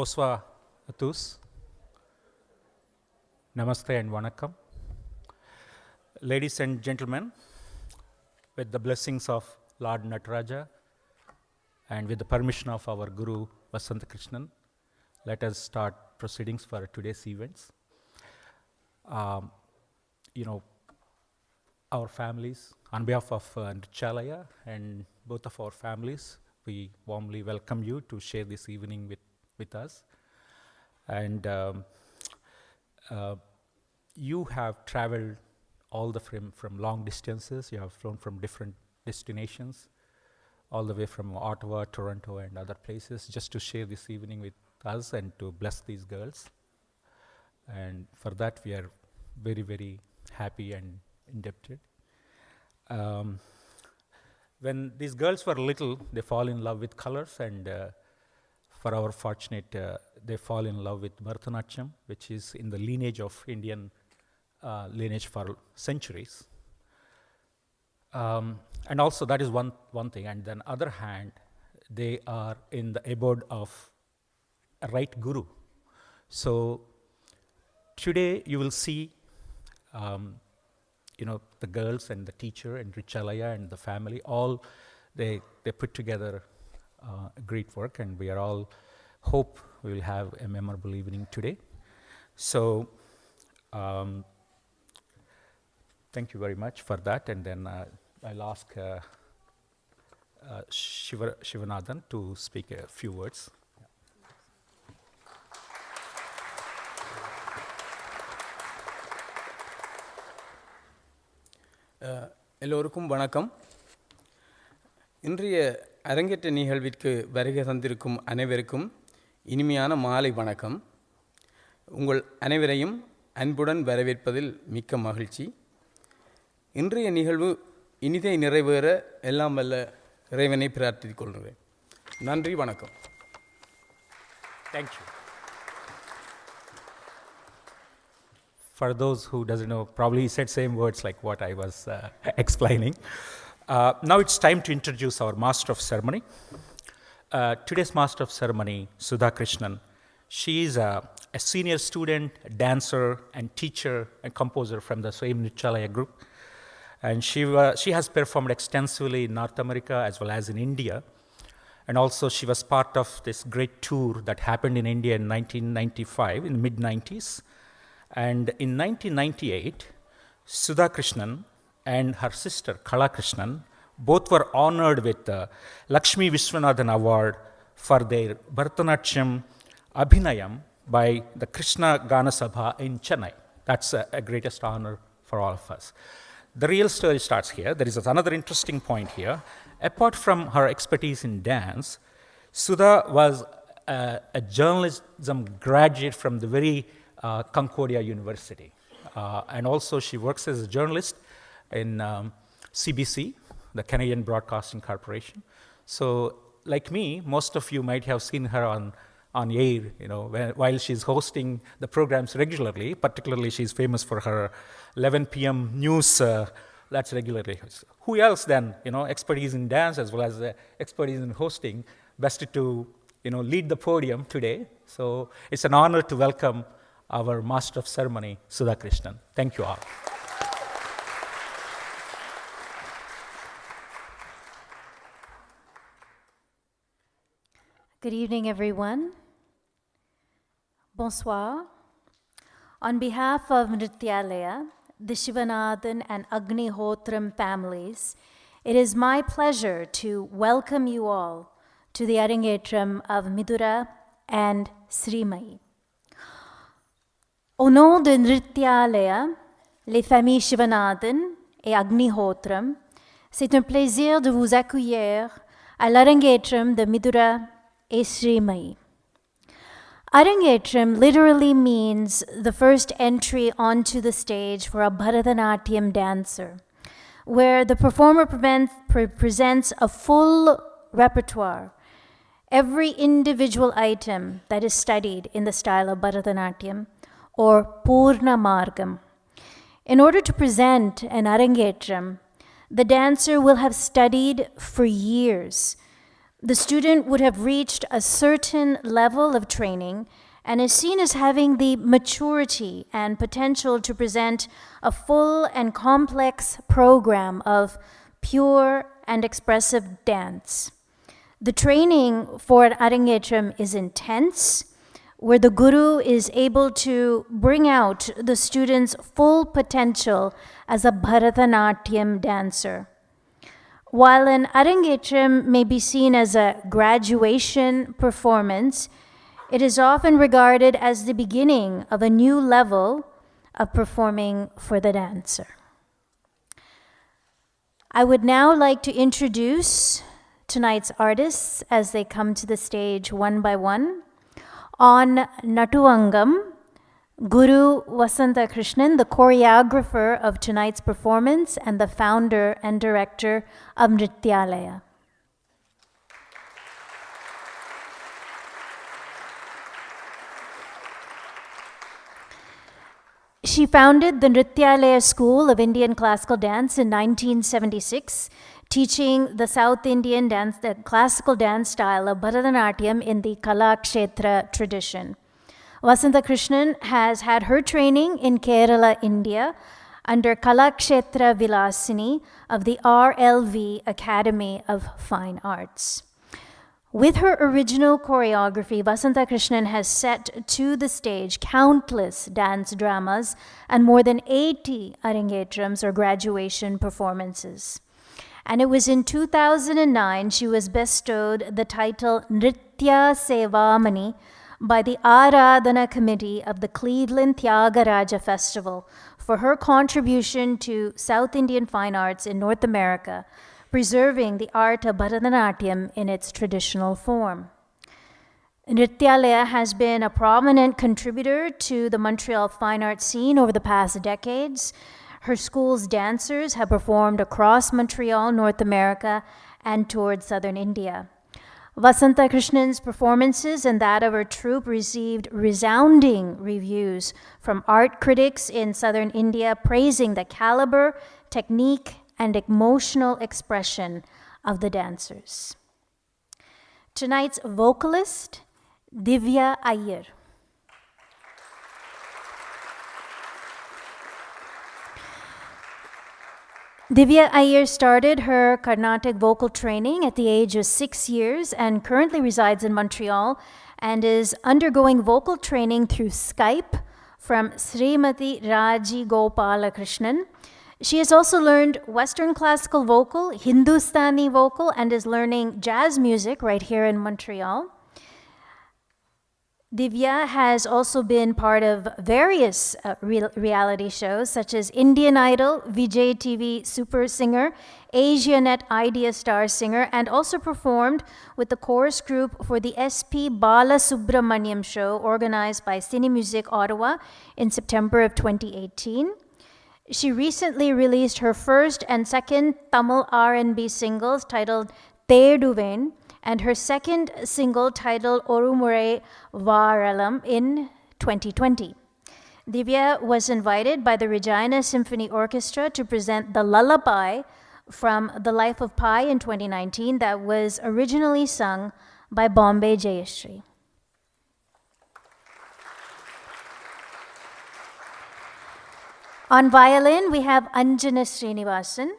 Bonsoir à tous. Namaste and Vanakkam. Ladies and gentlemen, with the blessings of Lord Nataraja and with the permission of our Guru Vasanta Krishnan, let us start proceedings for today's events. Our families, on behalf of Nchalaya and both of our families, we warmly welcome you to share this evening with us. And you have traveled all the from long distances. You have flown from different destinations, all the way from Ottawa, Toronto, and other places, just to share this evening with us and to bless these girls. And for that, we are very, very happy and indebted. When these girls were little, they fall in love with colors, and for our fortunate, they fall in love with Bharatnatyam, which is in the lineage of Indian lineage for centuries. And also that is one thing. And then other hand, they are in the abode of a right guru. So today you will see the girls and the teacher and Richalaya and the family, all they put together great work, and we are all hope we will have a memorable evening today. So thank you very much for that, and then I'll ask Shivanathan to speak a few words. எல்லோருக்கும் வணக்கம். இன்றைய அரங்கேற்ற நிகழ்விற்கு வருகை தந்திருக்கும் அனைவருக்கும் இனிமையான மாலை வணக்கம். உங்கள் அனைவரையும் அன்புடன் வரவேற்பதில் மிக்க மகிழ்ச்சி. இன்றைய நிகழ்வு இனிதை நிறைவேற எல்லாம் வல்ல இறைவனை பிரார்த்தித்துக் கொள்கிறேன். நன்றி, வணக்கம். Thank you. For those who doesn't know, probably he said same words like what I was explaining. Now it's time to introduce our Master of Ceremony. Today's Master of Ceremony, Sudha Krishnan. She is a senior student, dancer, and teacher and composer from the same Nichalaya group. And she has performed extensively in North America as well as in India. And also she was part of this great tour that happened in India in 1995, in the mid-90s. And in 1998, Sudha Krishnan and her sister Kala Krishnan both were honored with the Lakshmi Vishwanathan Award for their Bharatnatyam Abhinayam by the Krishna Gana Sabha in Chennai. That's a greatest honor for all of us. The real story starts here. There is another interesting point here. Apart from her expertise in dance, Sudha was a journalism graduate from the very Concordia University. And also she works as a journalist in CBC, the Canadian Broadcasting Corporation. So like me, most of you might have seen her on air, while she's hosting the programs regularly. Particularly she's famous for her 11 p.m. news, that's regularly. Who else then, expertise in dance as well as expertise in hosting, best to, lead the podium today. So it's an honor to welcome our Master of Ceremony, Sudha Krishnan. Thank you all. Good evening, everyone. Bonsoir. On behalf of Nrityalaya, the Shivanathan and Agnihotram families, it is my pleasure to welcome you all to the Arangetram of Mithura and Srimayee. Au nom de Nrityalaya, les familles Shivanathan et Agnihotram, c'est un plaisir de vous accueillir à l'Arangetram de Mithura et Srimayee. Arangetram literally means the first entry onto the stage for a Bharatnatyam dancer, where the performer presents a full repertoire, every individual item that is studied in the style of Bharatnatyam, or Purna Margam. In order to present an Arangetram, the dancer will have studied for years the student would have reached a certain level of training and is seen as having the maturity and potential to present a full and complex program of pure and expressive dance. The training for an Arangetram is intense, where the guru is able to bring out the student's full potential as a Bharatnatyam dancer. While an Arangetram may be seen as a graduation performance, it is often regarded as the beginning of a new level of performing for the dancer. I would now like to introduce tonight's artists as they come to the stage one by one. On Natuvangam, Guru Vasanta Krishnan, the choreographer of tonight's performance and the founder and director of Nrityalaya. She founded the Nrityalaya School of Indian Classical Dance in 1976, teaching the South Indian dance, the classical dance style of Bharatnatyam in the Kalakshetra tradition. Vasanta Krishnan has had her training in Kerala, India, under Kalakshetra Vilasini of the RLV Academy of Fine Arts. With her original choreography, Vasanta Krishnan has set to the stage countless dance dramas and more than 80 Arangetrams or graduation performances. And it was in 2009 she was bestowed the title Nritya Sevamani by the Aradhana Committee of the Cleveland Tyagaraja Festival for her contribution to South Indian fine arts in North America, preserving the art of Bharatanatyam in its traditional form. Nrityalaya has been a prominent contributor to the Montreal fine art scene over the past decades. Her school's dancers have performed across Montreal, North America, and towards southern India. Vasanta Krishnan's performances and that of her troupe received resounding reviews from art critics in southern India, praising the caliber, technique, and emotional expression of the dancers. Tonight's vocalist, Divya Iyer. Divya Iyer started her Carnatic vocal training at the age of 6 years and currently resides in Montreal and is undergoing vocal training through Skype from Srimayee Raji Gopala Krishnan. She has also learned Western classical vocal, Hindustani vocal, and is learning jazz music right here in Montreal. Divya has also been part of various reality shows such as Indian Idol, Vijay TV Super Singer, Asianet Idea Star Singer, and also performed with the chorus group for the SP Bala Subramaniam show organized by Cine Music Ottawa in September of 2018. She recently released her first and second Tamil R&B singles titled Theduven, and her second single titled Orumurai Varalam in 2020. Divya was invited by the Regina Symphony Orchestra to present the lullaby from The Life of Pi in 2019 that was originally sung by Bombay Jayashree. On violin, we have Anjana Srinivasan.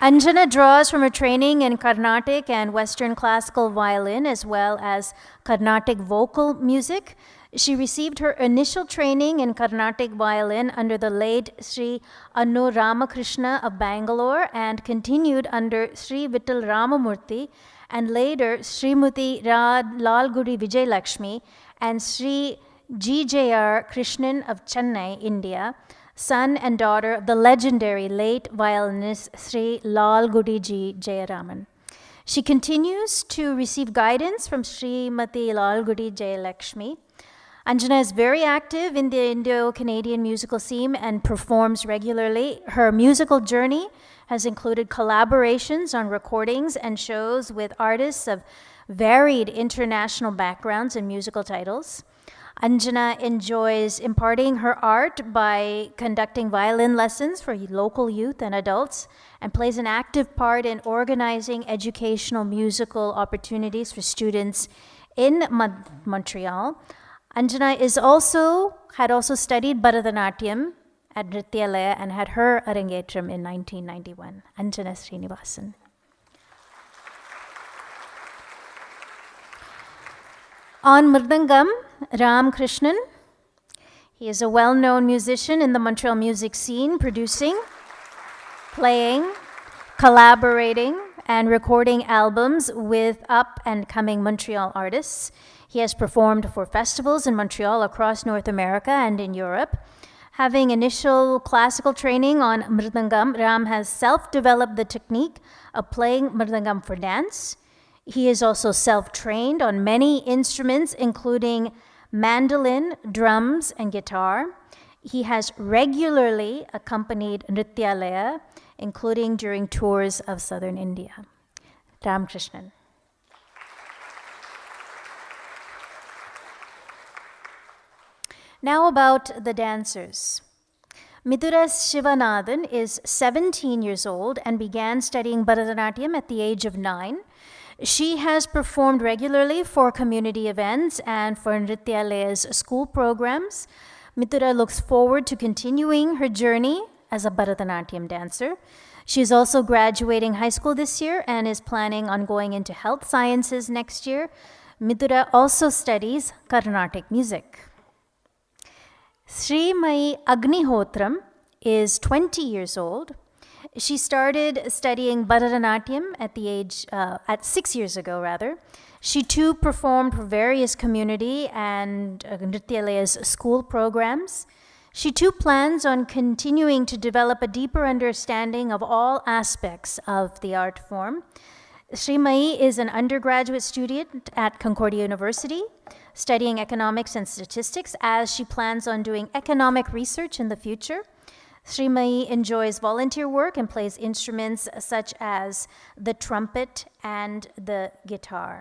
Anjana draws from her training in Carnatic and Western classical violin as well as Carnatic vocal music. She received her initial training in Carnatic violin under the late Sri Annu Ramakrishna of Bangalore and continued under Sri Vittal Ramamurthy and later Srimati Lalgudi Vijay Lakshmi and Sri G.J.R. Krishnan of Chennai, India, son and daughter of the legendary late violinist Sri Lalgudi G. Jayaraman. She continues to receive guidance from Srimati Lalgudi Jayalakshmi. Anjana is very active in the Indo-Canadian musical scene and performs regularly. Her musical journey has included collaborations on recordings and shows with artists of varied international backgrounds and musical titles. Anjana enjoys imparting her art by conducting violin lessons for local youth and adults and plays an active part in organizing educational musical opportunities for students in Montreal. Anjana had also studied Bharatnatyam at Nrityalaya and had her Arangetram in 1991. Anjana Srinivasan. On Mridangam, Ram Krishnan. He is a well-known musician in the Montreal music scene, producing, playing, collaborating, and recording albums with up-and-coming Montreal artists. He has performed for festivals in Montreal across North America and in Europe. Having initial classical training on Mridangam, Ram has self-developed the technique of playing Mridangam for dance. He is also self-trained on many instruments, including mandolin, drums, and guitar. He has regularly accompanied Nrityalaya, including during tours of southern India. Ram Krishnan. Now about the dancers. Mithura Sivanathan is 17 years old and began studying Bharatanatyam at the age of 9. She has performed regularly for community events and for Nrityalaya's school programs. Mithura looks forward to continuing her journey as a Bharatanatyam dancer. She is also graduating high school this year and is planning on going into health sciences next year. Mithura also studies Carnatic music. Srimayee Agnihotram is 20 years old. She started studying Bharatanatyam at 6 years ago, rather. She too performed for various community and Nrityalaya's school programs. She too plans on continuing to develop a deeper understanding of all aspects of the art form. Srimayee is an undergraduate student at Concordia University, studying economics and statistics as she plans on doing economic research in the future. Srimayee enjoys volunteer work and plays instruments such as the trumpet and the guitar.